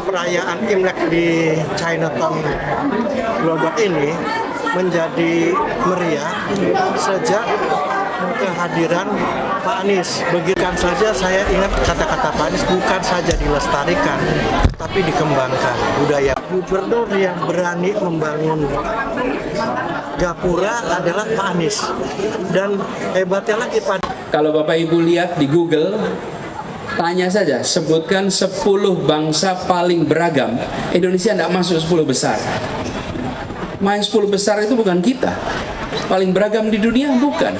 perayaan Imlek di Chinatown Glodok ini menjadi meriah sejak kehadiran Pak Anies. Begitu saja saya ingat kata-kata Pak Anies, bukan saja dilestarikan, tapi dikembangkan budaya. Gubernur yang berani membangun gapura adalah Pak Anies. Dan hebatnya lagi Pak. Kalau Bapak Ibu lihat di Google, tanya saja, sebutkan 10 bangsa paling beragam. Indonesia tidak masuk 10 besar. Main 10 besar itu bukan kita. Paling beragam di dunia bukan.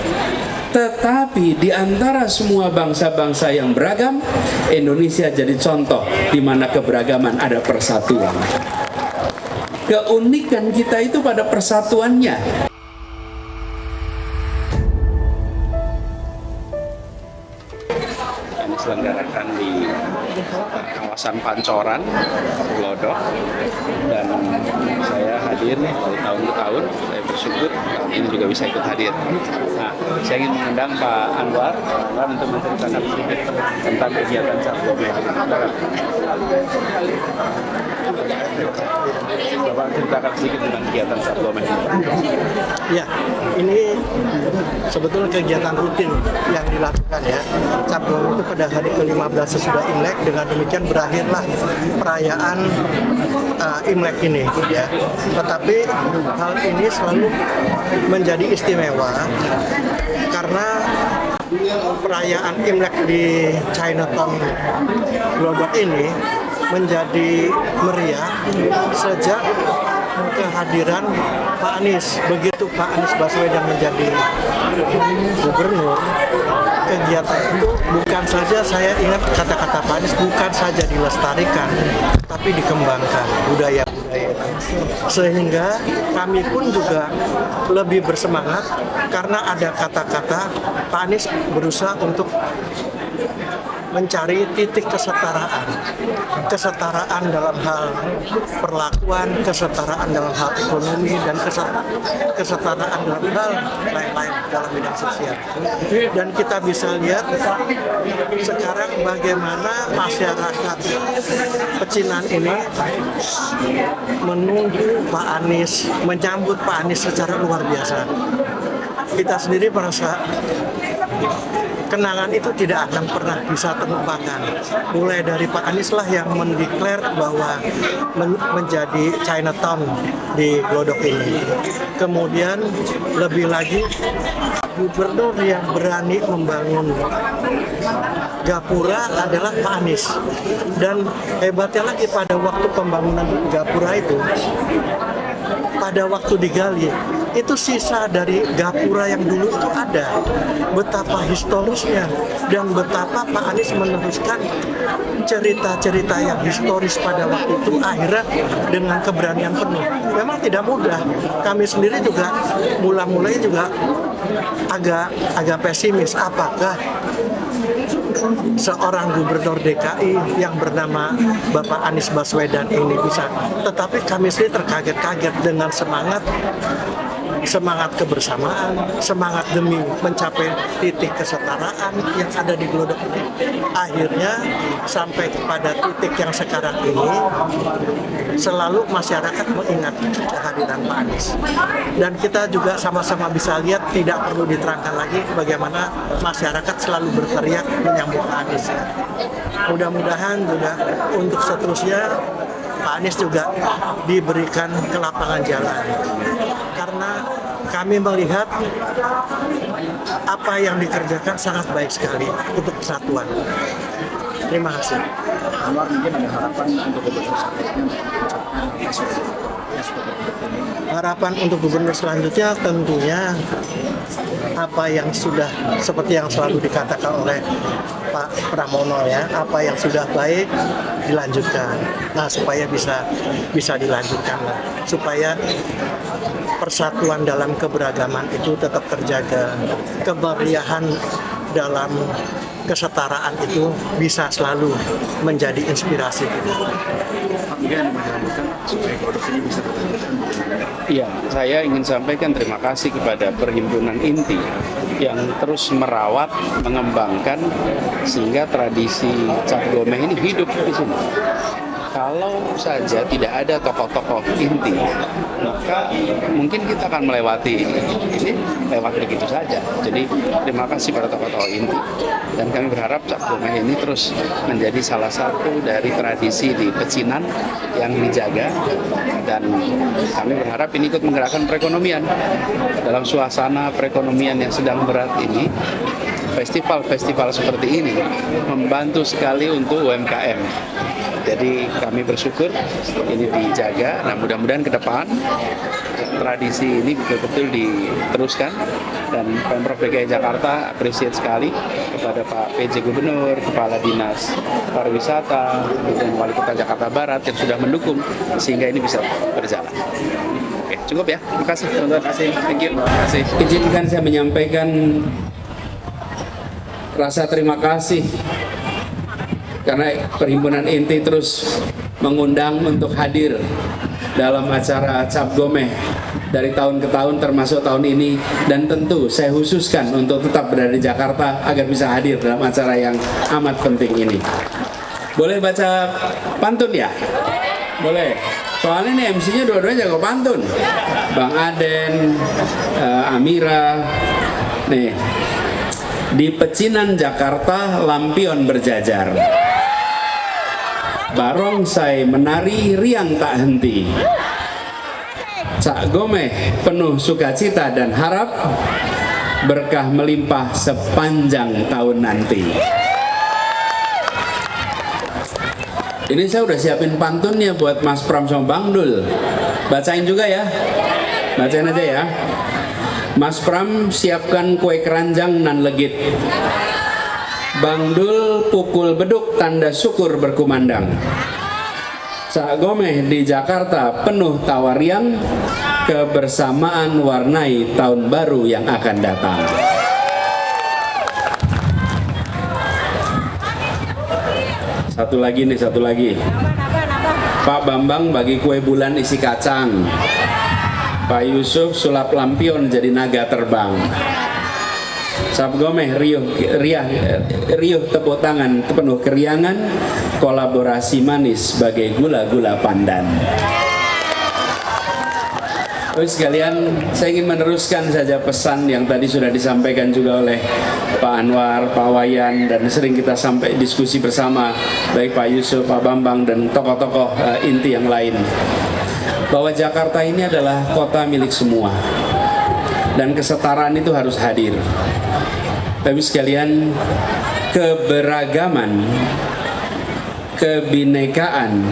Tetapi di antara semua bangsa-bangsa yang beragam, Indonesia jadi contoh di mana keberagaman ada persatuan. Keunikan kita itu pada persatuannya. Diselenggarakan di kawasan Pancoran, Glodok, dan saya hadir dari tahun ke tahun. Saya bersyukur tahun ini juga bisa ikut hadir. Nah, saya ingin mengundang Pak Anwar untuk menceritakan sedikit tentang kegiatan Cap Gomeh. Bapak ceritakan sedikit tentang kegiatan Cap Gomeh. Ya, ini sebetulnya kegiatan rutin yang dilakukan ya. Cap Gomeh itu pada hari ke-15 sesudah Imlek, dengan demikian berakhirlah perayaan Imlek ini ya. Tetapi hal ini selalu menjadi istimewa karena perayaan Imlek di Chinatown Glodok ini menjadi meriah sejak kehadiran Pak Anies. Begitu Pak Anies Baswedan menjadi gubernur, kegiatan itu bukan saja, saya ingat kata-kata Pak Anies, bukan saja dilestarikan, tapi dikembangkan budaya-budaya. Sehingga kami pun juga lebih bersemangat karena ada kata-kata Pak Anies berusaha untuk mencari titik kesetaraan dalam hal perlakuan, kesetaraan dalam hal ekonomi, dan kesetaraan dalam hal lain-lain dalam bidang sosial. Dan kita bisa lihat sekarang bagaimana masyarakat pecinan ini menunggu Pak Anies, menyambut Pak Anies secara luar biasa. Kita sendiri merasa kenangan itu tidak akan pernah bisa terlupakan. Mulai dari Pak Anies lah yang mendeklar bahwa menjadi Chinatown di Glodok ini. Kemudian lebih lagi gubernur yang berani membangun gapura adalah Pak Anies. Dan hebatnya lagi pada waktu pembangunan gapura itu, pada waktu digali, itu sisa dari gapura yang dulu itu ada. Betapa historisnya dan betapa Pak Anies meneruskan cerita-cerita yang historis pada waktu itu akhirnya dengan keberanian penuh. Memang tidak mudah. Kami sendiri juga mula-mulanya juga agak pesimis. Apakah seorang gubernur DKI yang bernama Bapak Anies Baswedan ini bisa? Tetapi kami sendiri terkaget-kaget dengan semangat kebersamaan, semangat demi mencapai titik kesetaraan yang ada di Glodok ini. Akhirnya sampai kepada titik yang sekarang ini, selalu masyarakat mengingat kehadiran Pak Anies. Dan kita juga sama-sama bisa lihat, tidak perlu diterangkan lagi bagaimana masyarakat selalu berteriak menyambut Pak Anies. Mudah-mudahan juga untuk seterusnya Pak Anies juga diberikan ke lapangan jalan. Karena kami melihat apa yang dikerjakan sangat baik sekali untuk kesatuan. Terima kasih. Harapan untuk gubernur selanjutnya tentunya apa yang sudah, seperti yang selalu dikatakan oleh Pak Pramono ya, apa yang sudah baik dilanjutkan. Nah, supaya bisa dilanjutkan lah, supaya persatuan dalam keberagaman itu tetap terjaga, kemeriahan dalam kesetaraan itu bisa selalu menjadi inspirasi kita. Iya, saya ingin sampaikan terima kasih kepada Perhimpunan Inti yang terus merawat, mengembangkan sehingga tradisi Cap Gomeh ini hidup di sini. Kalau saja tidak ada tokoh-tokoh inti, maka mungkin kita akan melewati ini lewat begitu saja. Jadi terima kasih pada tokoh-tokoh inti, dan kami berharap Cap Gomeh ini terus menjadi salah satu dari tradisi di pecinan yang dijaga, dan kami berharap ini ikut menggerakkan perekonomian. Dalam suasana perekonomian yang sedang berat ini, festival-festival seperti ini membantu sekali untuk UMKM. Jadi kami bersyukur ini dijaga. Nah, mudah-mudahan ke depan tradisi ini betul-betul diteruskan, dan Pemprov DKI Jakarta appreciate sekali kepada Pak PJ Gubernur, Kepala Dinas Pariwisata, dan Wali Kota Jakarta Barat yang sudah mendukung sehingga ini bisa berjalan. Oke, cukup ya. Terima kasih teman-teman. Terima kasih. Thank you. Terima kasih. Izinkan saya menyampaikan rasa terima kasih karena Perhimpunan Inti terus mengundang untuk hadir dalam acara Cap Gomeh dari tahun ke tahun, termasuk tahun ini, dan tentu saya khususkan untuk tetap berada di Jakarta agar bisa hadir dalam acara yang amat penting ini. Boleh baca pantun ya? Boleh. Soalnya nih MC-nya dua-duanya jago pantun. Bang Aden, Amira, nih. Di pecinan Jakarta lampion berjajar, barongsai menari riang tak henti, Cap Gomeh penuh sukacita dan harap berkah melimpah sepanjang tahun nanti. Ini saya udah siapin pantunnya buat Mas Pram sama Bang Dul. Bacain juga ya, bacain aja ya. Mas Pram siapkan kue keranjang nan legit, Bang Dul pukul beduk tanda syukur berkumandang. Cap Gomeh di Jakarta penuh tawa riang, kebersamaan warnai tahun baru yang akan datang. Satu lagi nih, satu lagi. Pak Bambang bagi kue bulan isi kacang, Pak Yusuf sulap lampion jadi naga terbang. Cap Gomeh riuh tepuk tangan penuh keriangan, kolaborasi manis sebagai gula-gula pandan. Terus sekalian, saya ingin meneruskan saja pesan yang tadi sudah disampaikan juga oleh Pak Anwar, Pak Wayan, dan sering kita sampai diskusi bersama, baik Pak Yusuf, Pak Bambang, dan tokoh-tokoh inti yang lain, bahwa Jakarta ini adalah kota milik semua, dan kesetaraan itu harus hadir. Tapi sekalian, keberagaman, kebinekaan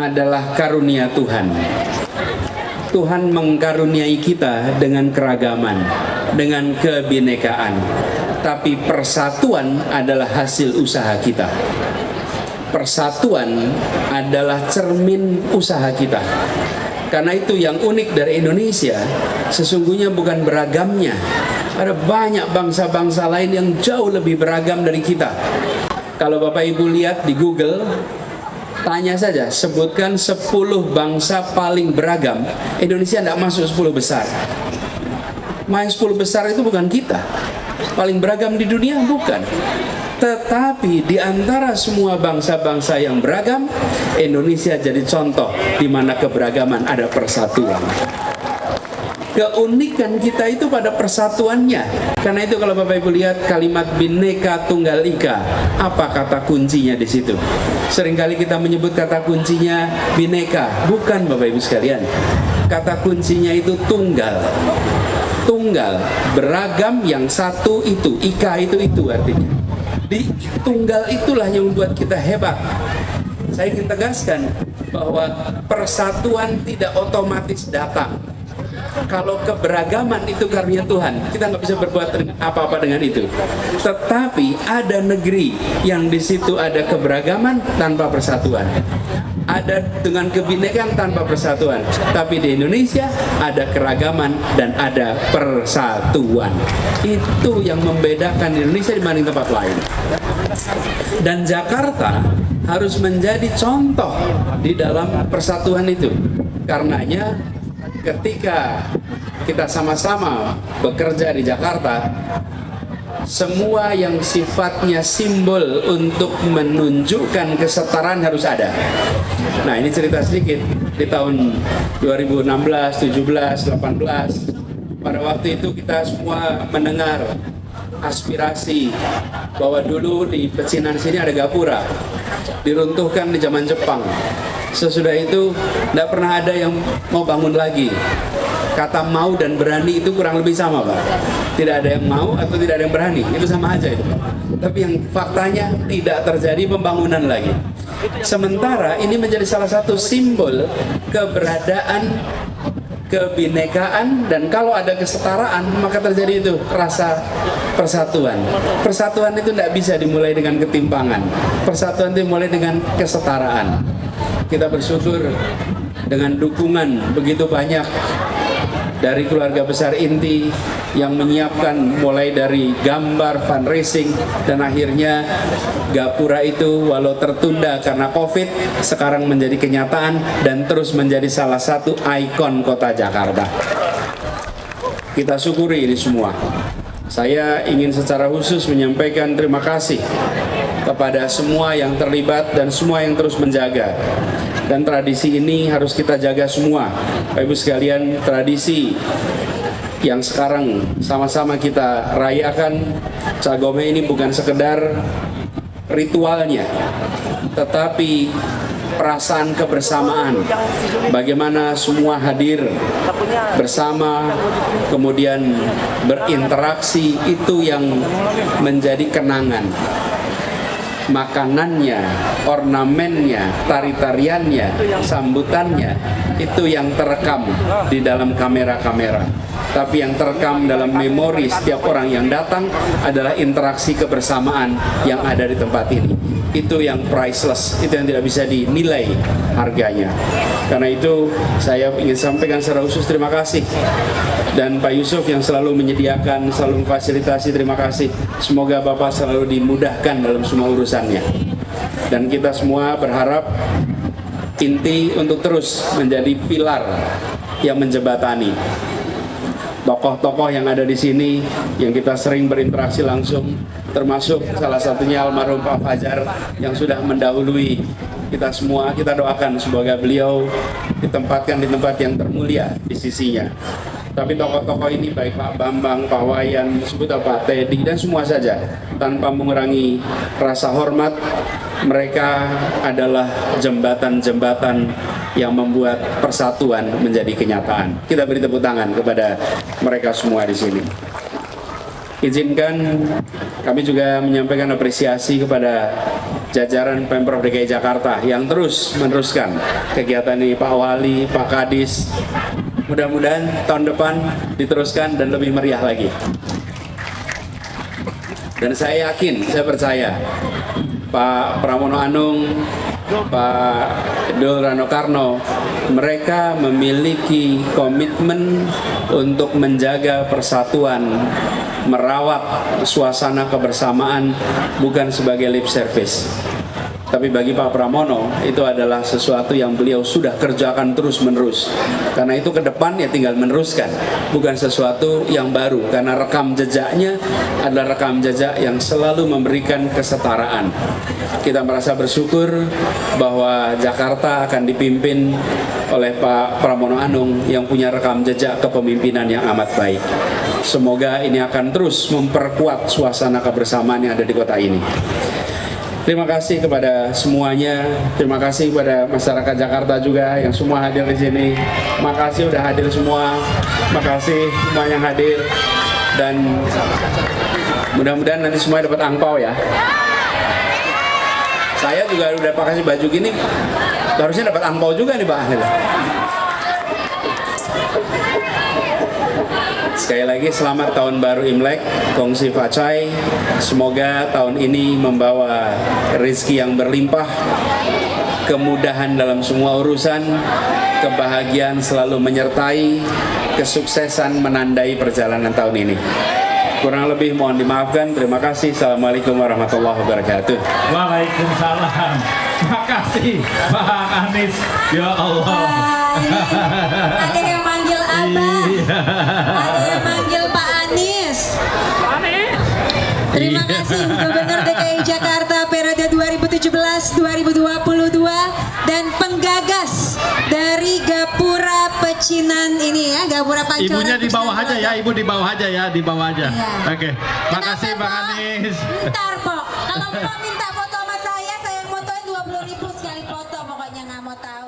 adalah karunia Tuhan. Tuhan mengkaruniai kita dengan keragaman, dengan kebinekaan. Tapi persatuan adalah hasil usaha kita. Persatuan adalah cermin usaha kita. Karena itu yang unik dari Indonesia sesungguhnya bukan beragamnya. Ada banyak bangsa-bangsa lain yang jauh lebih beragam dari kita. Kalau Bapak Ibu lihat di Google, tanya saja, sebutkan 10 bangsa paling beragam. Indonesia tidak masuk 10 besar. Main 10 besar itu bukan kita. Paling beragam di dunia bukan. Tetapi di antara semua bangsa-bangsa yang beragam, Indonesia jadi contoh di mana keberagaman ada persatuan. Keunikan kita itu pada persatuannya. Karena itu kalau Bapak Ibu lihat kalimat Bhinneka Tunggal Ika, apa kata kuncinya di situ? Seringkali kita menyebut kata kuncinya Bhinneka, bukan Bapak Ibu sekalian. Kata kuncinya itu tunggal. Tunggal, beragam yang satu itu, Ika itu artinya. Di tunggal itulah yang membuat kita hebat. Saya ingin tegaskan bahwa persatuan tidak otomatis datang. Kalau keberagaman itu karunia Tuhan, kita nggak bisa berbuat apa-apa dengan itu. Tetapi ada negeri yang di situ ada keberagaman tanpa persatuan, ada dengan kebinekaan tanpa persatuan. Tapi di Indonesia ada keragaman dan ada persatuan. Itu yang membedakan Indonesia dibanding tempat lain. Dan Jakarta harus menjadi contoh di dalam persatuan itu. Karenanya ketika kita sama-sama bekerja di Jakarta, semua yang sifatnya simbol untuk menunjukkan kesetaraan harus ada. Nah, ini cerita sedikit. Di tahun 2016, 17, 18, pada waktu itu kita semua mendengar aspirasi bahwa dulu di pecinan sini ada gapura, diruntuhkan di zaman Jepang. Sesudah itu tidak pernah ada yang mau bangun lagi. Kata mau dan berani itu kurang lebih sama, Pak. Tidak ada yang mau atau tidak ada yang berani, itu sama aja itu, Pak. Tapi yang faktanya tidak terjadi pembangunan lagi. Sementara ini menjadi salah satu simbol keberadaan kebinekaan, dan kalau ada kesetaraan maka terjadi itu rasa persatuan. Persatuan itu tidak bisa dimulai dengan ketimpangan. Persatuan itu dimulai dengan kesetaraan. Kita bersyukur dengan dukungan begitu banyak dari keluarga besar inti yang menyiapkan mulai dari gambar, fundraising, dan akhirnya gapura itu walau tertunda karena COVID sekarang menjadi kenyataan dan terus menjadi salah satu ikon kota Jakarta. Kita syukuri ini semua. Saya ingin secara khusus menyampaikan terima kasih kepada semua yang terlibat dan semua yang terus menjaga. Dan tradisi ini harus kita jaga semua. Bapak Ibu sekalian, tradisi yang sekarang sama-sama kita rayakan, Cagome ini bukan sekedar ritualnya, tetapi perasaan kebersamaan. Bagaimana semua hadir bersama, kemudian berinteraksi, itu yang menjadi kenangan. Makanannya, ornamennya, tari-tariannya, sambutannya, itu yang terekam di dalam kamera-kamera. Tapi yang terekam dalam memori setiap orang yang datang adalah interaksi kebersamaan yang ada di tempat ini. Itu yang priceless, itu yang tidak bisa dinilai harganya. Karena itu saya ingin sampaikan secara khusus terima kasih. Dan Pak Yusuf yang selalu menyediakan, selalu memfasilitasi, terima kasih. Semoga Bapak selalu dimudahkan dalam semua urusannya. Dan kita semua berharap inti untuk terus menjadi pilar yang menjembatani tokoh-tokoh yang ada di sini yang kita sering berinteraksi langsung, termasuk salah satunya almarhum Pak Fajar yang sudah mendahului kita semua. Kita doakan semoga beliau ditempatkan di tempat yang termulia di sisinya. Tapi tokoh-tokoh ini baik Pak Bambang, Pak Wayan, disebut Pak Teddy, dan semua saja tanpa mengurangi rasa hormat, mereka adalah jembatan-jembatan yang membuat persatuan menjadi kenyataan. Kita beri tepuk tangan kepada mereka semua di sini. Izinkan kami juga menyampaikan apresiasi kepada jajaran Pemprov DKI Jakarta yang terus meneruskan kegiatan ini, Pak Wali, Pak Kadis. Mudah-mudahan tahun depan diteruskan dan lebih meriah lagi. Dan saya yakin, saya percaya Pak Pramono Anung, Pak Dul Rano Karno, mereka memiliki komitmen untuk menjaga persatuan, merawat suasana kebersamaan, bukan sebagai lip service. Tapi bagi Pak Pramono itu adalah sesuatu yang beliau sudah kerjakan terus-menerus. Karena itu ke depan ya tinggal meneruskan, bukan sesuatu yang baru. Karena rekam jejaknya adalah rekam jejak yang selalu memberikan kesetaraan. Kita merasa bersyukur bahwa Jakarta akan dipimpin oleh Pak Pramono Anung yang punya rekam jejak kepemimpinan yang amat baik. Semoga ini akan terus memperkuat suasana kebersamaan yang ada di kota ini. Terima kasih kepada semuanya. Terima kasih kepada masyarakat Jakarta juga yang semua hadir di sini. Makasih udah hadir semua. Makasih semua yang hadir. Dan mudah-mudahan nanti semua dapat angpau ya. Saya juga udah pakai baju gini, harusnya dapat angpau juga nih Pak. Sekali lagi selamat tahun baru Imlek, Kongsi Facai. Semoga tahun ini membawa rezeki yang berlimpah, kemudahan dalam semua urusan, kebahagiaan selalu menyertai, kesuksesan menandai perjalanan tahun ini. Kurang lebih mohon dimaafkan. Terima kasih. Assalamualaikum warahmatullahi wabarakatuh. Waalaikumsalam. Makasih Pak Anies. Ya Allah. Ada yang manggil Abah. Ada yang manggil Pak Anies. kasih Gubernur DKI Jakarta periode 2017-2022 dan penggagas dari Gapura Pecinan ini ya, Gapura Pancoran. Ibunya di bawah aja ya, ibu di bawah aja ya, di bawah aja. Iya. Oke, makasih Kenapa, Bang Po? Anies. Ntar Po, kalau Po minta foto sama saya yang motoin 20.000 sekali foto, pokoknya nggak mau tahu.